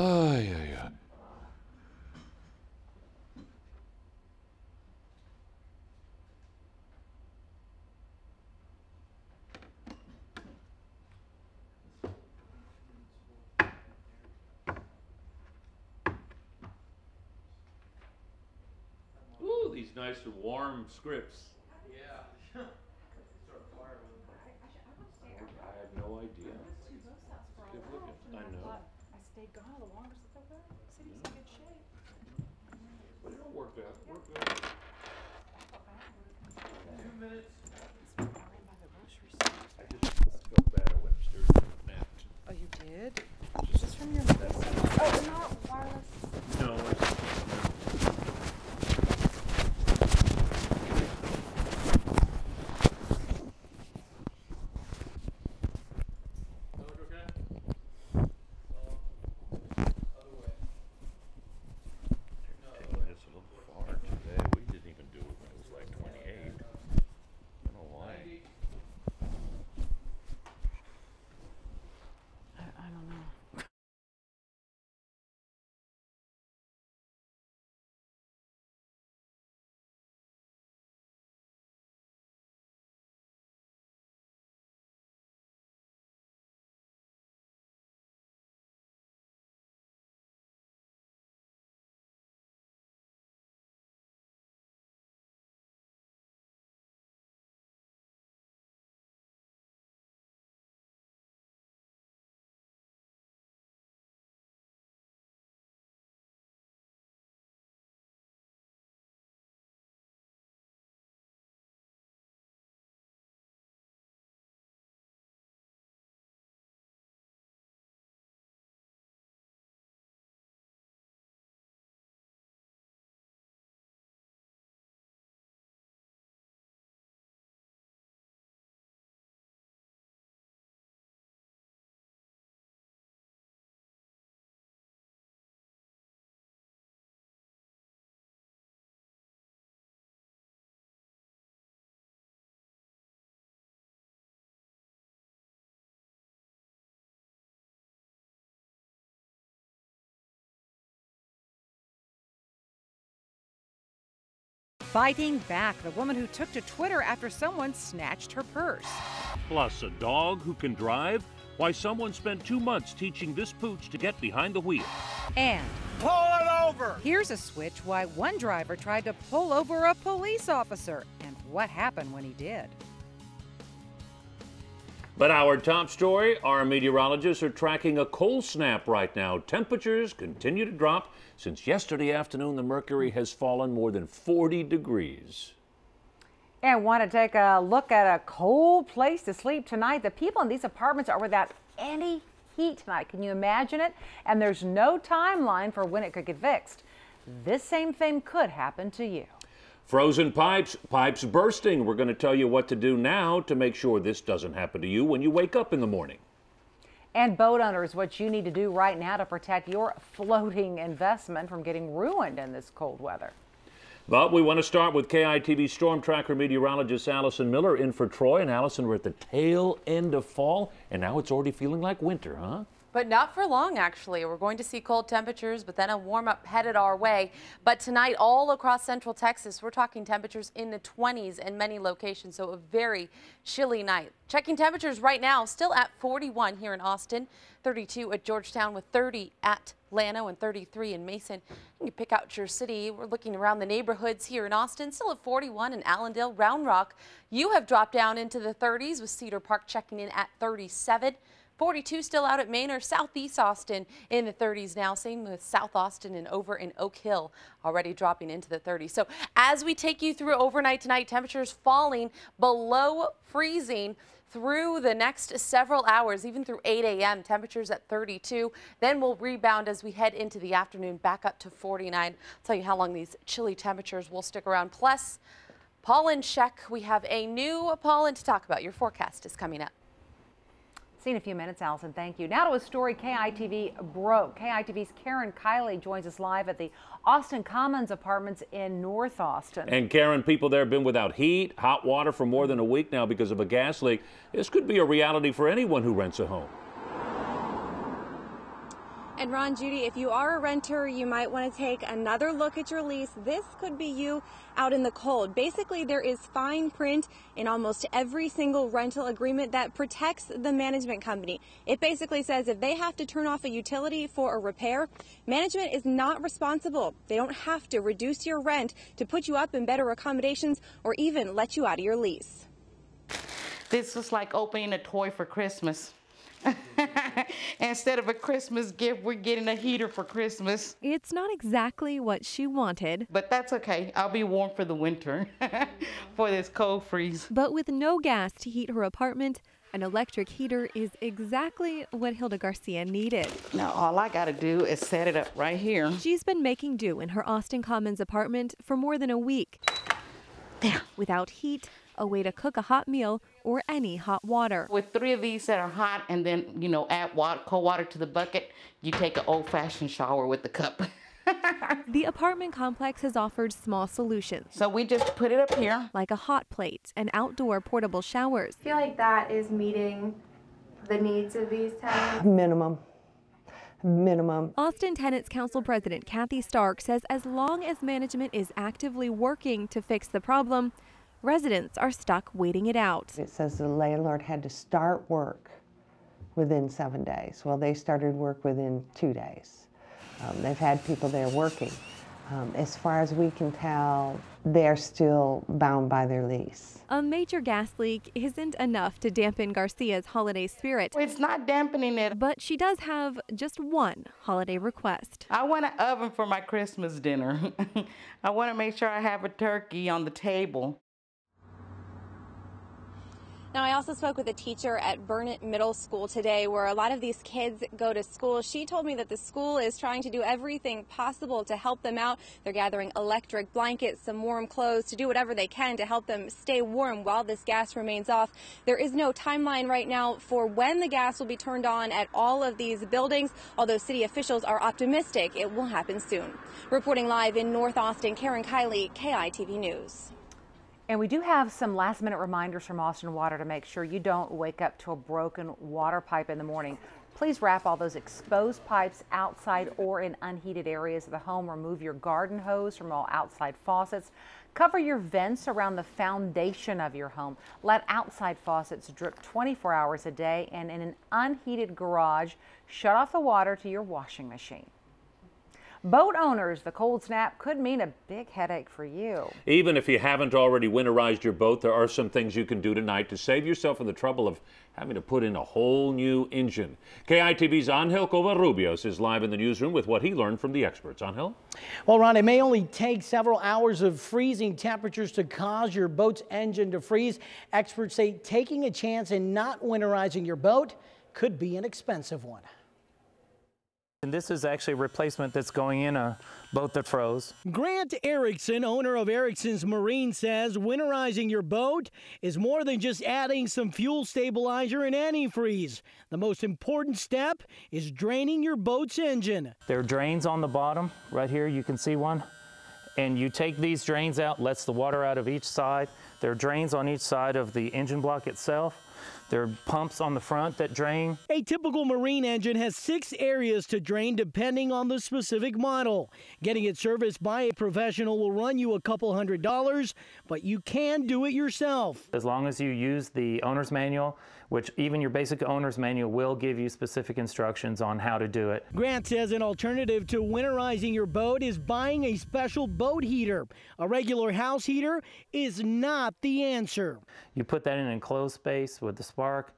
Ay, ay, ay. Ooh, these nice and warm scripts. Yeah. I have no idea. Good looking. I know. I stayed gone a little longer, so the city's in good shape. But it'll work out. We're good. 2 minutes. By the grocery store. I felt bad. I went upstairs and napped. Oh, you did? Is this from your medicine? Oh, not wireless. No, it's taking this a little far today. We didn't even do it when it was like 28. I don't know why. I don't know. Fighting back, the woman who took to Twitter after someone snatched her purse. Plus, a dog who can drive? Why someone spent 2 months teaching this pooch to get behind the wheel. And Pull it over! here's a switch why one driver tried to pull over a police officer and what happened when he did. But our top story, our meteorologists are tracking a cold snap right now. Temperatures continue to drop. Since yesterday afternoon, the mercury has fallen more than 40 degrees. And want to take a look at a cold place to sleep tonight? The people in these apartments are without any heat tonight. Can you imagine it? And there's no timeline for when it could get fixed. This same thing could happen to you. Frozen pipes, pipes bursting. We're going to tell you what to do now to make sure this doesn't happen to you when you wake up in the morning. And boat owners, what you need to do right now to protect your floating investment from getting ruined in this cold weather. But we want to start with KITV Storm Tracker meteorologist Allison Miller in for Troy. And Allison, we're at the tail end of fall, and now it's already feeling like winter, huh? But not for long, actually. We're going to see cold temperatures, but then a warm up headed our way. But tonight, all across central Texas, we're talking temperatures in the 20s in many locations, so a very chilly night. Checking temperatures right now, still at 41 here in Austin, 32 at Georgetown with 30 at Llano and 33 in Mason. You can pick out your city. We're looking around the neighborhoods here in Austin, still at 41 in Allendale. Round Rock, you have dropped down into the 30s with Cedar Park checking in at 37. 42 still out at Manor. Southeast Austin in the 30s now. Same with South Austin and over in Oak Hill, already dropping into the 30s. So as we take you through overnight tonight, temperatures falling below freezing through the next several hours, even through 8 a.m. Temperatures at 32. Then we'll rebound as we head into the afternoon, back up to 49. I'll tell you how long these chilly temperatures will stick around. Plus, pollen check. We have a new pollen to talk about. Your forecast is coming up. See you in a few minutes, Allison. Thank you. Now to a story KITV broke. KITV's Karen Kiley joins us live at the Austin Commons Apartments in North Austin. And Karen, people there have been without heat, hot water for more than a week now because of a gas leak. This could be a reality for anyone who rents a home. And Ron, Judy, if you are a renter, you might want to take another look at your lease. This could be you out in the cold. Basically, there is fine print in almost every single rental agreement that protects the management company. It basically says if they have to turn off a utility for a repair, management is not responsible. They don't have to reduce your rent to put you up in better accommodations or even let you out of your lease. This is like opening a toy for Christmas. Instead of a Christmas gift, we're getting a heater for Christmas. It's not exactly what she wanted. But that's okay. I'll be warm for the winter, for this cold freeze. But with no gas to heat her apartment, an electric heater is exactly what Hilda Garcia needed. Now all I gotta do is set it up right here. She's been making do in her Austin Commons apartment for more than a week. There. Without heat, a way to cook a hot meal, or any hot water. With 3 of these that are hot and then, add cold water to the bucket, you take an old-fashioned shower with the cup. The apartment complex has offered small solutions. So we just put it up here. Like a hot plate and outdoor portable showers. I feel like that is meeting the needs of these tenants. Minimum. Austin Tenants Council President Kathy Stark says as long as management is actively working to fix the problem, residents are stuck waiting it out. It says the landlord had to start work within 7 days. Well, they started work within 2 days. They've had people there working. As far as we can tell, they're still bound by their lease. A major gas leak isn't enough to dampen Garcia's holiday spirit. It's not dampening it. But she does have just one holiday request. I want an oven for my Christmas dinner. I want to make sure I have a turkey on the table. Now, I also spoke with a teacher at Burnett Middle School today where a lot of these kids go to school. She told me that the school is trying to do everything possible to help them out. They're gathering electric blankets, some warm clothes, to do whatever they can to help them stay warm while this gas remains off. There is no timeline right now for when the gas will be turned on at all of these buildings, although city officials are optimistic it will happen soon. Reporting live in North Austin, Karen Kiley, KITV News. And we do have some last-minute reminders from Austin Water to make sure you don't wake up to a broken water pipe in the morning. Please wrap all those exposed pipes outside or in unheated areas of the home. Remove your garden hose from all outside faucets. Cover your vents around the foundation of your home. Let outside faucets drip 24 hours a day. And in an unheated garage, shut off the water to your washing machine. Boat owners, the cold snap could mean a big headache for you. Even if you haven't already winterized your boat, there are some things you can do tonight to save yourself from the trouble of having to put in a whole new engine. KITV's Angel Covarrubias is live in the newsroom with what he learned from the experts. Angel? Well, Ron, it may only take several hours of freezing temperatures to cause your boat's engine to freeze. Experts say taking a chance and not winterizing your boat could be an expensive one. And this is actually a replacement that's going in a boat that froze. Grant Erickson, owner of Erickson's Marine, says winterizing your boat is more than just adding some fuel stabilizer and antifreeze. The most important step is draining your boat's engine. There are drains on the bottom. Right here you can see one. And you take these drains out, lets the water out of each side. There are drains on each side of the engine block itself. There are pumps on the front that drain. A typical Marine engine has 6 areas to drain depending on the specific model. Getting it serviced by a professional will run you a couple $100s, but you can do it yourself. As long as you use the owner's manual, which even your basic owner's manual will give you specific instructions on how to do it. Grant says an alternative to winterizing your boat is buying a special boat heater. A regular house heater is not the answer. You put that in an enclosed space with the spark,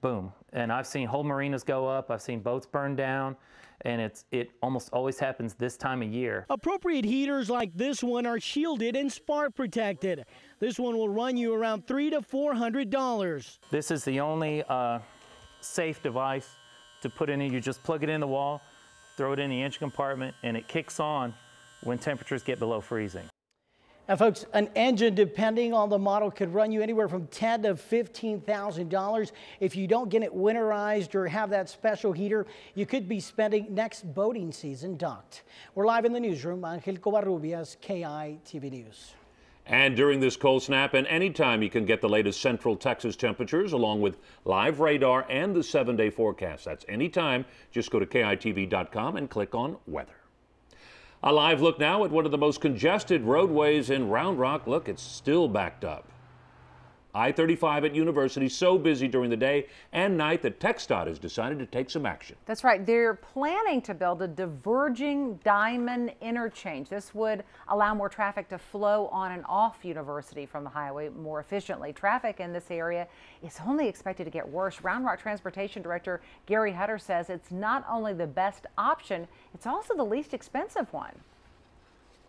boom. And I've seen whole marinas go up, I've seen boats burn down, and it almost always happens this time of year. Appropriate heaters like this one are shielded and spark protected. This one will run you around $300 to $400. This is the only safe device to put in. You just plug it in the wall, throw it in the engine compartment, and it kicks on when temperatures get below freezing. Now, folks, an engine, depending on the model, could run you anywhere from $10,000 to $15,000. If you don't get it winterized or have that special heater, you could be spending next boating season docked. We're live in the newsroom. Angel Covarrubias, KITV News. And during this cold snap and anytime you can get the latest Central Texas temperatures along with live radar and the 7-day forecast. That's anytime. Just go to KITV.com and click on weather. A live look now at one of the most congested roadways in Round Rock. Look, it's still backed up. I-35 at University so busy during the day and night that TxDOT has decided to take some action. That's right. They're planning to build a diverging diamond interchange. This would allow more traffic to flow on and off University from the highway more efficiently. Traffic in this area is only expected to get worse. Round Rock Transportation Director Gary Hutter says it's not only the best option, it's also the least expensive one.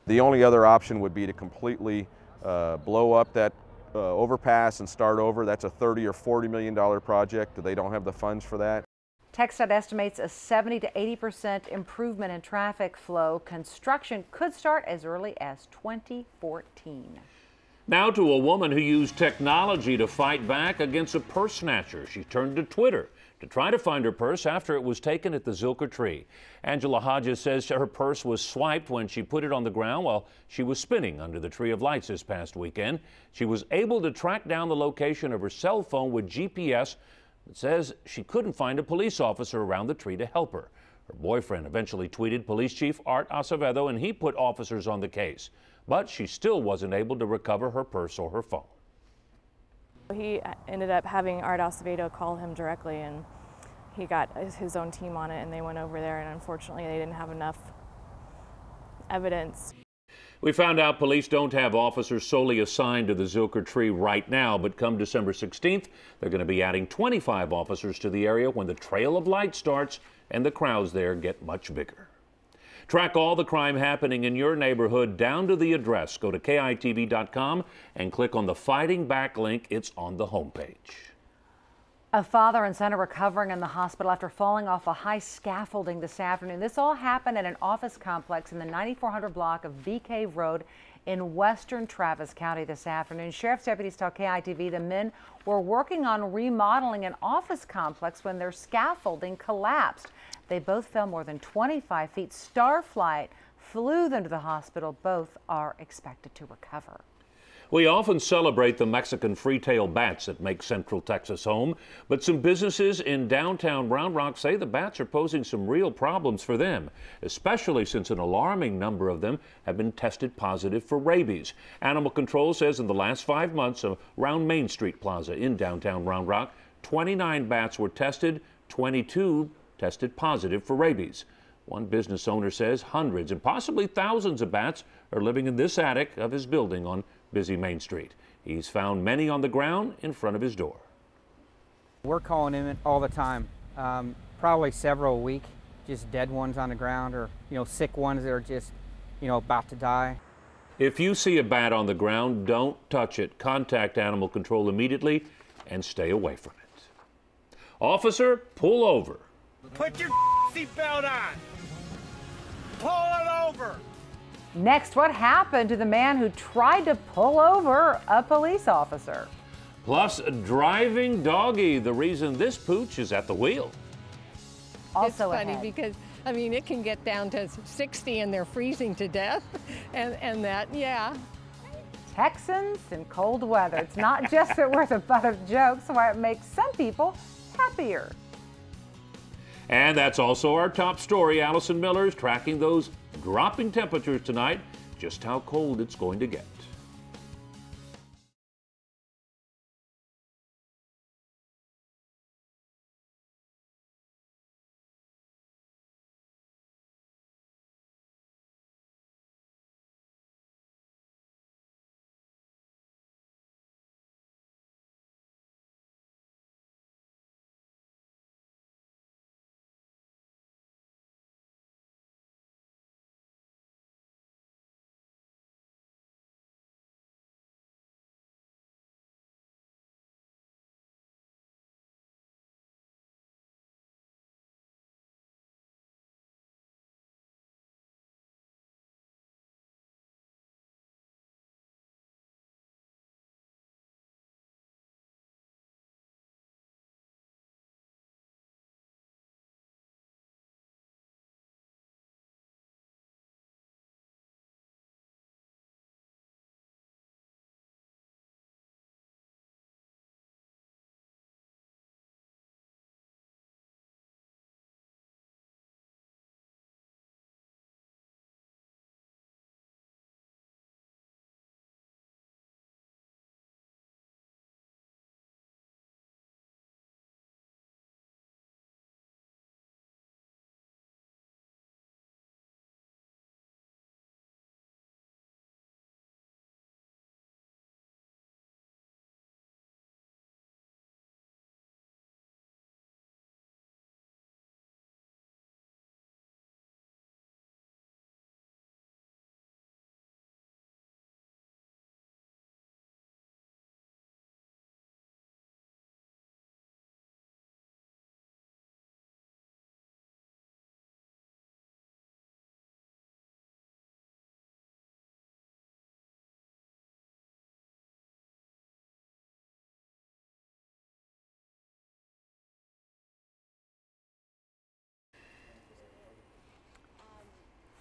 The only other option would be to completely blow up that overpass and start over. That's a $30 or $40 million project. They don't have the funds for that. TxDOT estimates a 70 to 80% improvement in traffic flow. Construction could start as early as 2014. Now to a woman who used technology to fight back against a purse snatcher. She turned to Twitter to try to find her purse after it was taken at the Zilker tree. Angela Hodges says her purse was swiped when she put it on the ground while she was spinning under the Tree of Lights this past weekend. She was able to track down the location of her cell phone with GPS. It says she couldn't find a police officer around the tree to help her. Her boyfriend eventually tweeted Police Chief Art Acevedo, and he put officers on the case. But she still wasn't able to recover her purse or her phone. He ended up having Art Acevedo call him directly, and he got his own team on it, and they went over there, and unfortunately they didn't have enough evidence. We found out police don't have officers solely assigned to the Zilker tree right now, but come December 16th, they're going to be adding 25 officers to the area when the Trail of Light starts and the crowds there get much bigger. Track all the crime happening in your neighborhood down to the address. Go to KITV.com and click on the Fighting Back link. It's on the homepage. A father and son are recovering in the hospital after falling off a high scaffolding this afternoon. This all happened at an office complex in the 9400 block of Bee Cave Road in western Travis County this afternoon. Sheriff's deputies tell KITV the men were working on remodeling an office complex when their scaffolding collapsed. They both fell more than 25 feet. Starflight flew them to the hospital. Both are expected to recover. We often celebrate the Mexican free-tailed bats that make Central Texas home, but some businesses in downtown Round Rock say the bats are posing some real problems for them, especially since an alarming number of them have been tested positive for rabies. Animal Control says in the last 5 months around Main Street Plaza in downtown Round Rock, 29 bats were tested, 22 tested positive for rabies. One business owner says hundreds and possibly thousands of bats are living in this attic of his building on busy Main Street. He's found many on the ground in front of his door. We're calling him all the time, probably several a week, just dead ones on the ground or, sick ones that are just, about to die. If you see a bat on the ground, don't touch it. Contact Animal Control immediately and stay away from it. Officer, pull over. Put your seatbelt on. Pull it over. Next, what happened to the man who tried to pull over a police officer? Plus, driving doggy, the reason this pooch is at the wheel. Also it's funny ahead. because, I mean, it can get down to 60 and they're freezing to death, and that, yeah. Texans in cold weather. It's not just that we're the butt of jokes, why it makes some people happier. And that's also our top story. Allison Miller's tracking those dropping temperatures tonight, just how cold it's going to get.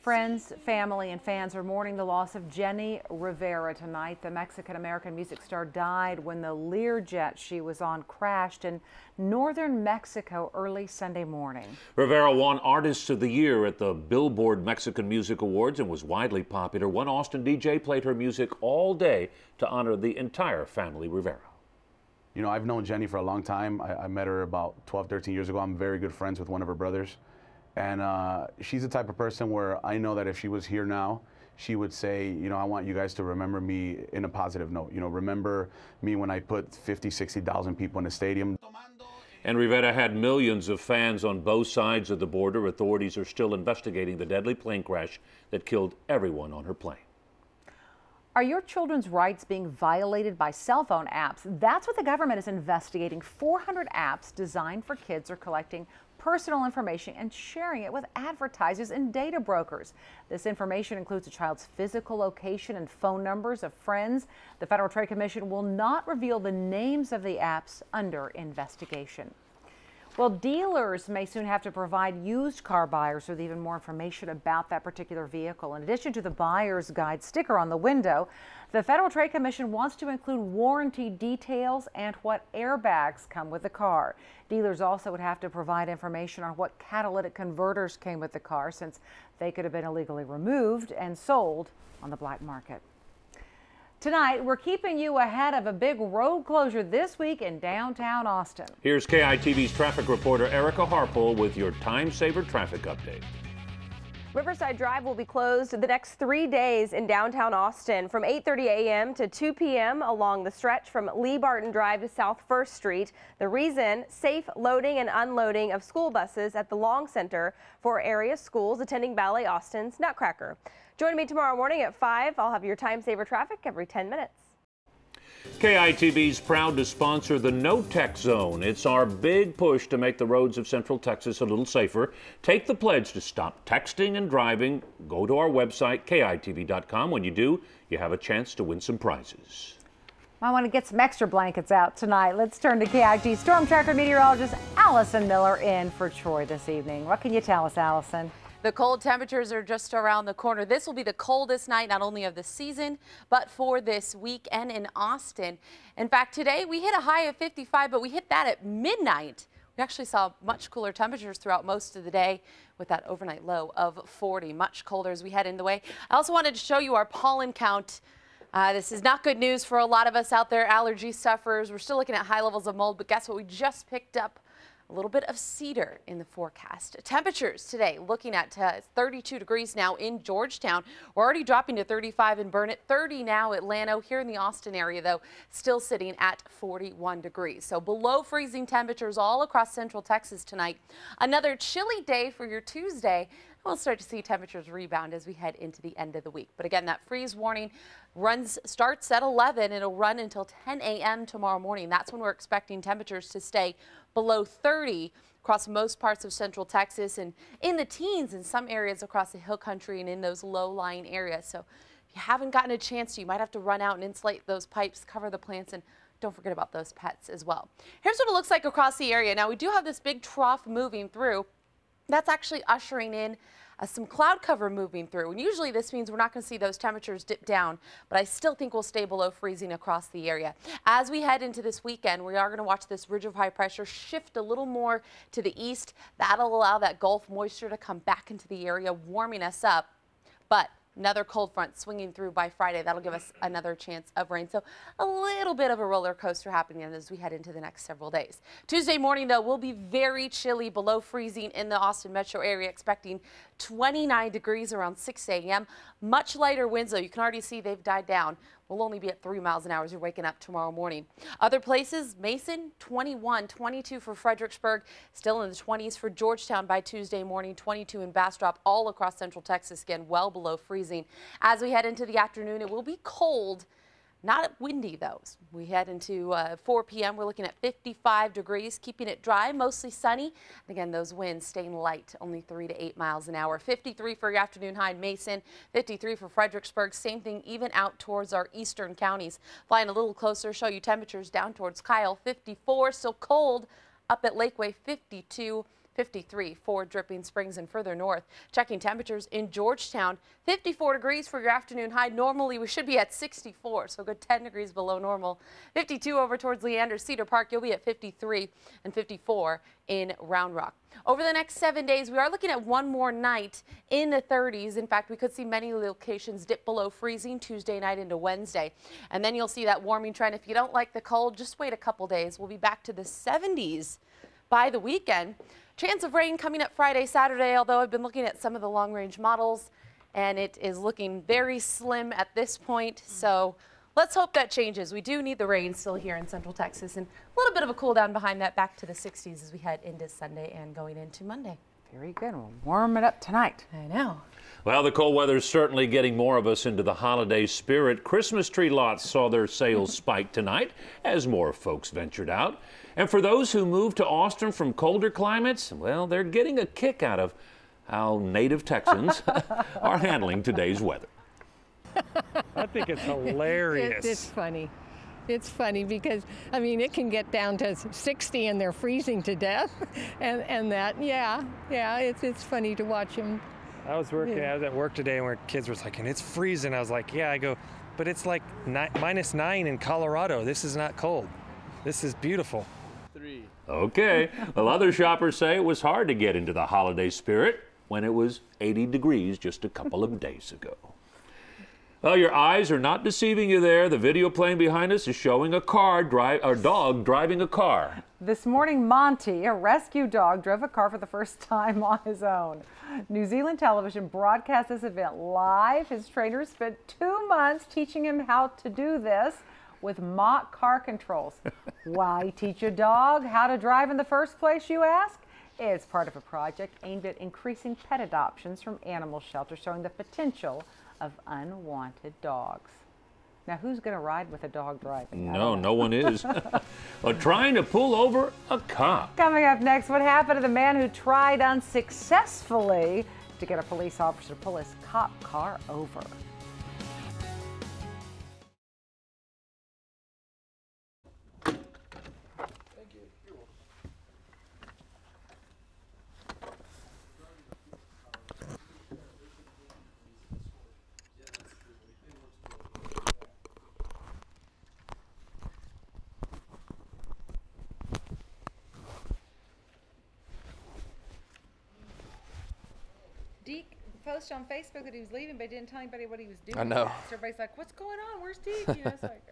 Friends, family, and fans are mourning the loss of Jenni Rivera tonight. The Mexican-American music star died when the Learjet she was on crashed in northern Mexico early Sunday morning. Rivera won Artist of the Year at the Billboard Mexican Music Awards and was widely popular. One Austin DJ played her music all day to honor the entire family Rivera. You know, I've known Jenni for a long time. I met her about 12, 13 years ago. I'm very good friends with one of her brothers. And she's the type of person where I know that if she was here now, she would say, you know, I want you guys to remember me in a positive note. You know, remember me when I put 50, 60,000 people in a stadium. And Rivera had millions of fans on both sides of the border. Authorities are still investigating the deadly plane crash that killed everyone on her plane. Are your children's rights being violated by cell phone apps? That's what the government is investigating. 400 apps designed for kids are collecting personal information and sharing it with advertisers and data brokers. This information includes a child's physical location and phone numbers of friends. The Federal Trade Commission will not reveal the names of the apps under investigation. Well, dealers may soon have to provide used car buyers with even more information about that particular vehicle. In addition to the buyer's guide sticker on the window, the Federal Trade Commission wants to include warranty details and what airbags come with the car. Dealers also would have to provide information on what catalytic converters came with the car, since they could have been illegally removed and sold on the black market. Tonight, we're keeping you ahead of a big road closure this week in downtown Austin. Here's KITV's traffic reporter Erica Harpole with your Time Saver traffic update. Riverside Drive will be closed the next 3 days in downtown Austin from 8:30 a.m. to 2 p.m. along the stretch from Lee Barton Drive to South 1st Street. The reason, safe loading and unloading of school buses at the Long Center for area schools attending Ballet Austin's Nutcracker. Join me tomorrow morning at 5. I'll have your Time Saver traffic every 10 minutes. KITV's proud to sponsor the No Tech Zone. It's our big push to make the roads of Central Texas a little safer. Take the pledge to stop texting and driving. Go to our website, KITV.com. When you do, you have a chance to win some prizes. I want to get some extra blankets out tonight. Let's turn to KIT Storm Tracker meteorologist Allison Miller in for Troy this evening. What can you tell us, Allison? The cold temperatures are just around the corner. This will be the coldest night, not only of the season, but for this weekend in Austin. In fact, today we hit a high of 55, but we hit that at midnight. We actually saw much cooler temperatures throughout most of the day with that overnight low of 40. Much colder as we head in the way. I also wanted to show you our pollen count. This is not good news for a lot of us out there, allergy sufferers. We're still looking at high levels of mold, but guess what? We just picked up a little bit of cedar in the forecast. Temperatures today looking at 32 degrees now in Georgetown. We're already dropping to 35 in Burnett, 30 now at Llano. Here in the Austin area, though, still sitting at 41 degrees. So below freezing temperatures all across Central Texas tonight. Another chilly day for your Tuesday. We'll start to see temperatures rebound as we head into the end of the week. But again, that freeze warning starts at 11. It'll run until 10 a.m. tomorrow morning. That's when we're expecting temperatures to stay below 30 across most parts of Central Texas and in the teens in some areas across the hill country and in those low-lying areas. So if you haven't gotten a chance to, you might have to run out and insulate those pipes, cover the plants, and don't forget about those pets as well. Here's what it looks like across the area. Now, we do have this big trough moving through. That's actually ushering in some cloud cover moving through. And usually this means we're not going to see those temperatures dip down, but I still think we'll stay below freezing across the area. As we head into this weekend, we are going to watch this ridge of high pressure shift a little more to the east. That'll allow that Gulf moisture to come back into the area, warming us up. But another cold front swinging through by Friday. That'll give us another chance of rain. So a little bit of a roller coaster happening as we head into the next several days. Tuesday morning, though, will be very chilly, below freezing in the Austin metro area, expecting 29 degrees around 6 a.m. Much lighter winds, though. You can already see they've died down. We'll only be at 3 miles an hour as you're waking up tomorrow morning. Other places, Mason, 21, 22 for Fredericksburg, still in the 20s for Georgetown by Tuesday morning, 22 in Bastrop, all across Central Texas, again, well below freezing. As we head into the afternoon, it will be cold. Not windy, though. We head into 4 p.m. We're looking at 55 degrees, keeping it dry, mostly sunny. And again, those winds staying light, only 3 to 8 miles an hour. 53 for your afternoon high in Mason, 53 for Fredericksburg. Same thing even out towards our eastern counties. Flying a little closer, show you temperatures down towards Kyle, 54. Still cold up at Lakeway, 52. 53 for Dripping Springs and further north. Checking temperatures in Georgetown, 54 degrees for your afternoon high. Normally we should be at 64, so a good 10 degrees below normal. 52 over towards Leander, Cedar Park, you'll be at 53 and 54 in Round Rock. Over the next 7 days, we are looking at one more night in the 30s. In fact, we could see many locations dip below freezing Tuesday night into Wednesday. And then you'll see that warming trend. If you don't like the cold, just wait a couple days. We'll be back to the 70s by the weekend. Chance of rain coming up Friday, Saturday, although I've been looking at some of the long-range models, and it is looking very slim at this point. So let's hope that changes. We do need the rain still here in Central Texas, and a little bit of a cool down behind that, back to the 60s as we head into Sunday and going into Monday. Very good. We'll warm it up tonight. I know. Well, the cold weather is certainly getting more of us into the holiday spirit. Christmas tree lots saw their sales spike tonight as more folks ventured out. And for those who moved to Austin from colder climates, well, they're getting a kick out of how native Texans are handling today's weather. I think it's hilarious. It's funny. It's funny because, I mean, it can get down to 60 and they're freezing to death. and that, yeah, it's funny to watch them. I was at work today and where kids were like, and it's freezing. I was like, yeah, I go, but it's like -9 in Colorado. This is not cold. This is beautiful. Okay. Well, other shoppers say it was hard to get into the holiday spirit when it was 80 degrees just a couple of days ago. Well, your eyes are not deceiving you there. The video playing behind us is showing a dog driving a car. This morning, Monty, a rescue dog, drove a car for the first time on his own. New Zealand television broadcast this event live. His trainer spent 2 months teaching him how to do this with mock car controls. Why teach a dog how to drive in the first place, you ask? It's part of a project aimed at increasing pet adoptions from animal shelters, showing the potential of unwanted dogs. Now, who's going to ride with a dog driving? No one is. Well, trying to pull over a cop. Coming up next, what happened to the man who tried unsuccessfully to get a police officer to pull his cop car over? Deke posted on Facebook that he was leaving, but he didn't tell anybody what he was doing. I know. So everybody's like, "What's going on? Where's Deke?" You know, it's like,